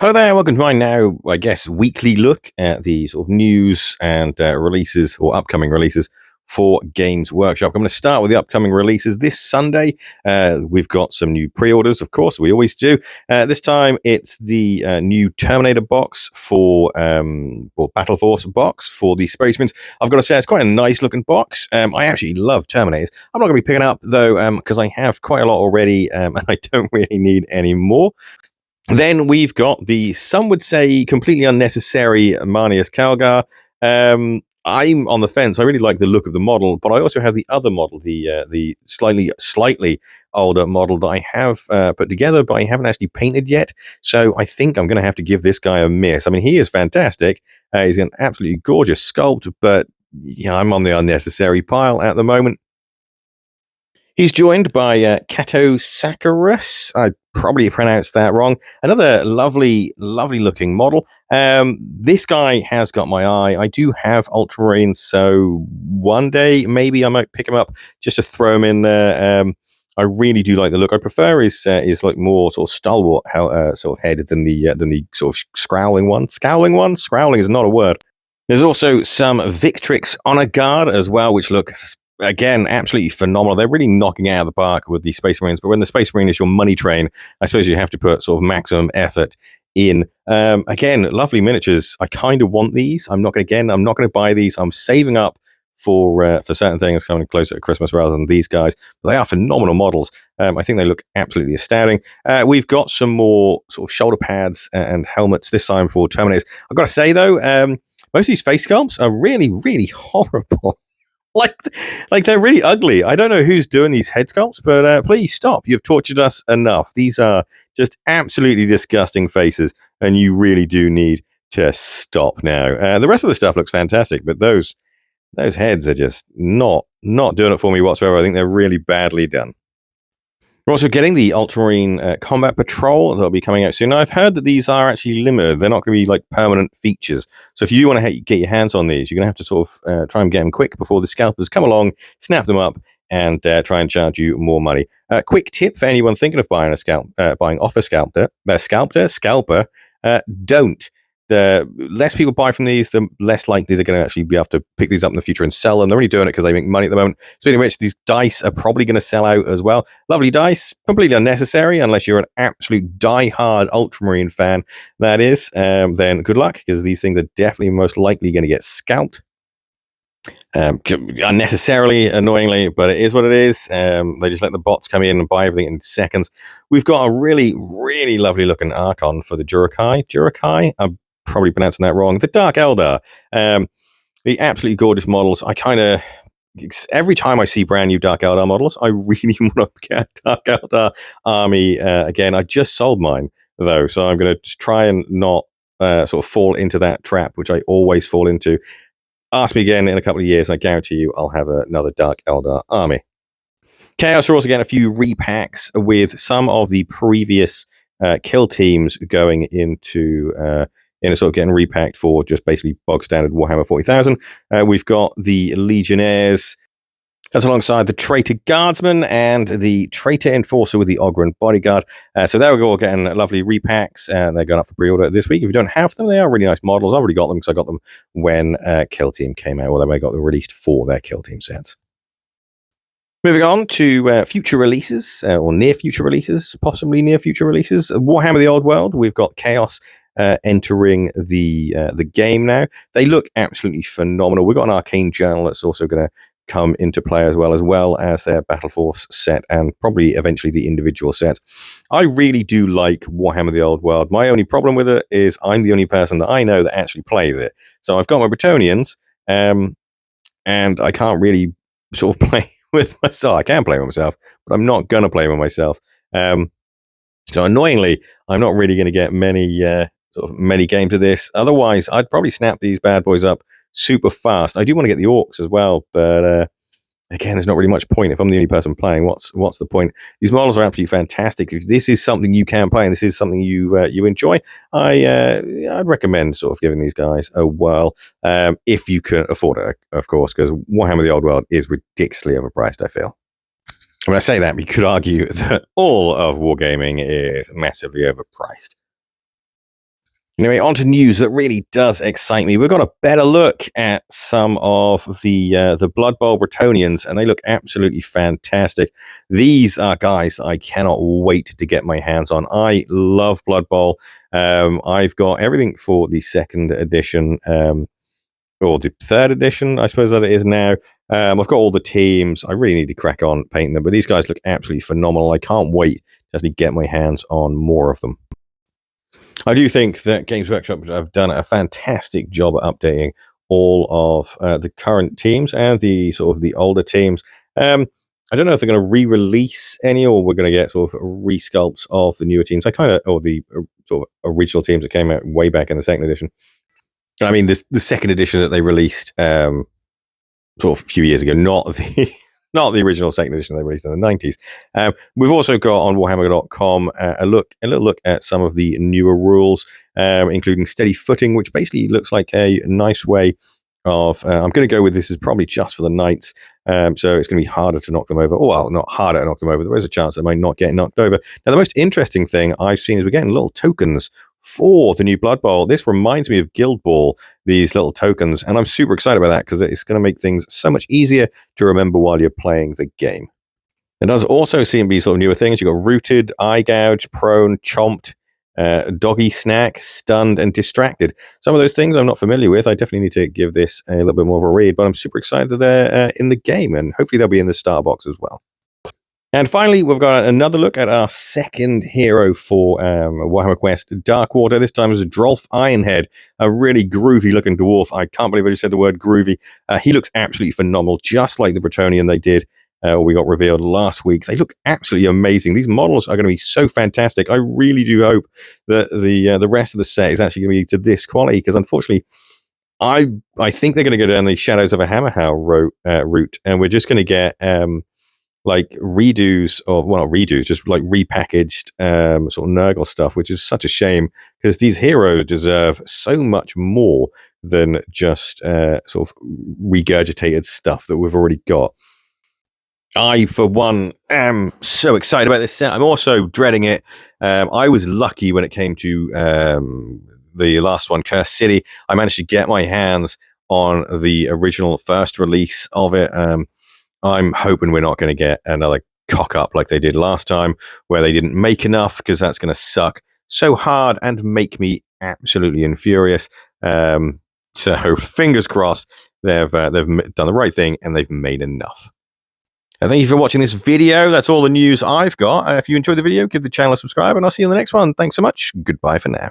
Hello there, welcome to my now, I guess, weekly look at the sort of news and releases or upcoming releases for Games Workshop. I'm going to start with the upcoming releases this Sunday. We've got some new pre-orders, of course, we always do. This time it's the new Terminator box or Battle Force box for the Space Marines. I've got to say, it's quite a nice looking box. I actually love Terminators. I'm not going to be picking up, though, because I have quite a lot already and I don't really need any more. Then we've got the, some would say, completely unnecessary Marnius Calgar. I'm on the fence. I really like the look of the model, but I also have the other model, the slightly older model that I have put together, but I haven't actually painted yet. So I think I'm going to have to give this guy a miss. I mean, he is fantastic. He's an absolutely gorgeous sculpt, but yeah, I'm on the unnecessary pile at the moment. He's joined by Kato Sakurus. I probably pronounced that wrong. Another lovely, lovely looking model. This guy has got my eye. I do have Ultramarines, so one day maybe I might pick him up just to throw him in there. I really do like the look. I prefer his like more sort of stalwart sort of head than the sort of scowling one. Scowling one. Scowling is not a word. There's also some Victrix Honor Guard as well, which look, again, absolutely phenomenal. They're really knocking it out of the park with the Space Marines. But when the Space Marine is your money train, I suppose you have to put sort of maximum effort in. Again, lovely miniatures. I kind of want these. I'm not going to buy these. I'm saving up for certain things coming closer to Christmas rather than these guys. But they are phenomenal models. I think they look absolutely astounding. We've got some more sort of shoulder pads and helmets this time for Terminators. I've got to say though, most of these face sculpts are really, really horrible. like like they're really ugly. I don't know who's doing these head sculpts, but please stop. You've tortured us enough. These are just absolutely disgusting faces, and you really do need to stop now. The rest of the stuff looks fantastic, but those heads are just not doing it for me whatsoever. I think they're really badly done. We're also getting the Ultramarine Combat Patrol that'll be coming out soon. Now, I've heard that these are actually limited. They're not going to be like permanent features. So if you want to get your hands on these, you're going to have to sort of try and get them quick before the scalpers come along, snap them up, and try and charge you more money. Quick tip for anyone thinking of buying buying off a scalper, don't. The less people buy from these, the less likely they're going to actually be able to pick these up in the future and sell them. They're only doing it because they make money at the moment. Speaking of which, these dice are probably going to sell out as well. Lovely dice, completely unnecessary unless you're an absolute die-hard Ultramarine fan. That is, then good luck, because these things are definitely most likely going to get scalped. Unnecessarily, annoyingly, but it is what it is. They just let the bots come in and buy everything in seconds. We've got a really, really lovely looking Archon for the Jurukai. I'm probably pronouncing that wrong. The Dark Eldar. The absolutely gorgeous models. I kind of, every time I see brand new Dark Eldar models, I really want to get Dark Eldar army again. I just sold mine, though, so I'm going to just try and not sort of fall into that trap, which I always fall into. Ask me again in a couple of years, and I guarantee you I'll have another Dark Eldar army. Chaos are also getting a few repacks with some of the previous kill teams going into in a sort of getting repacked for just basically bog standard Warhammer 40,000. We've got the Legionnaires, that's alongside the Traitor Guardsman and the Traitor Enforcer with the Ogren Bodyguard. So they're all getting lovely repacks, and they're going up for pre-order this week. If you don't have them, they are really nice models. I've already got them because I got them when Kill Team came out, or they got them released for their Kill Team sets. Moving on to future releases, or near future releases, possibly near future releases. Warhammer the Old World, we've got Chaos entering the game now. They look absolutely phenomenal. We've got an Arcane Journal that's also going to come into play as well as their Battle Force set, and probably eventually the individual sets. I really do like Warhammer the Old World. My only problem with it is I'm the only person that I know that actually plays it. So I've got my Bretonians, and I can't really sort of play with myself. I can play with myself, but I'm not going to play with myself. So annoyingly, I'm not really going to get many games of this. Otherwise, I'd probably snap these bad boys up super fast. I do want to get the orcs as well, but again, there's not really much point. If I'm the only person playing, what's the point? These models are absolutely fantastic. If this is something you can play and this is something you enjoy, I'd recommend sort of giving these guys a whirl, if you can afford it, of course, because Warhammer the Old World is ridiculously overpriced, I feel. When I say that, we could argue that all of wargaming is massively overpriced. Anyway, on to news that really does excite me. We've got a better look at some of the Blood Bowl Bretonnians, and they look absolutely fantastic. These are guys that I cannot wait to get my hands on. I love Blood Bowl. I've got everything for the second edition, or the third edition, I suppose that it is now. I've got all the teams. I really need to crack on painting them, but these guys look absolutely phenomenal. I can't wait to actually get my hands on more of them. I do think that Games Workshop have done a fantastic job at updating all of the current teams and the sort of the older teams. I don't know if they're going to re-release any, or we're going to get sort of resculpts of the newer teams. Or the sort of original teams that came out way back in the second edition. I mean, the second edition that they released sort of a few years ago, not the original second edition they released in the 90s. We've also got on Warhammer.com a little look at some of the newer rules, including steady footing, which basically looks like a nice way of. I'm going to go with this is probably just for the knights, so it's going to be harder to knock them over. Well, not harder to knock them over. There is a chance they might not get knocked over. Now, the most interesting thing I've seen is we're getting little tokens for the new Blood Bowl. This reminds me of Guild Ball, these little tokens, and I'm super excited about that because it's going to make things so much easier to remember while you're playing the game. It does also seem to be sort of newer things. You've got rooted, eye gouge, prone, chomped, doggy snack, stunned, and distracted. Some of those things I'm not familiar with. I definitely need to give this a little bit more of a read, but I'm super excited that they're in the game, and hopefully they'll be in the star box as well. And finally, we've got another look at our second hero for Warhammer Quest Darkwater. This time is Drolf Ironhead, a really groovy-looking dwarf. I can't believe I just said the word groovy. He looks absolutely phenomenal, just like the Bretonnian they did. We got revealed last week. They look absolutely amazing. These models are going to be so fantastic. I really do hope that the rest of the set is actually going to be to this quality, because unfortunately, I think they're going to go down the Shadows of a Hammerhow route, and we're just going to get like redos of, well, not redos, just like repackaged sort of Nurgle stuff, which is such a shame because these heroes deserve so much more than just sort of regurgitated stuff that we've already got. I, for one, am so excited about this set. I'm also dreading it. I was lucky when it came to the last one, Cursed City. I managed to get my hands on the original first release of it. I'm hoping we're not going to get another cock up like they did last time, where they didn't make enough, because that's going to suck so hard and make me absolutely infurious. So fingers crossed they've done the right thing and they've made enough. And thank you for watching this video. That's all the news I've got. If you enjoyed the video, give the channel a subscribe, and I'll see you in the next one. Thanks so much. Goodbye for now.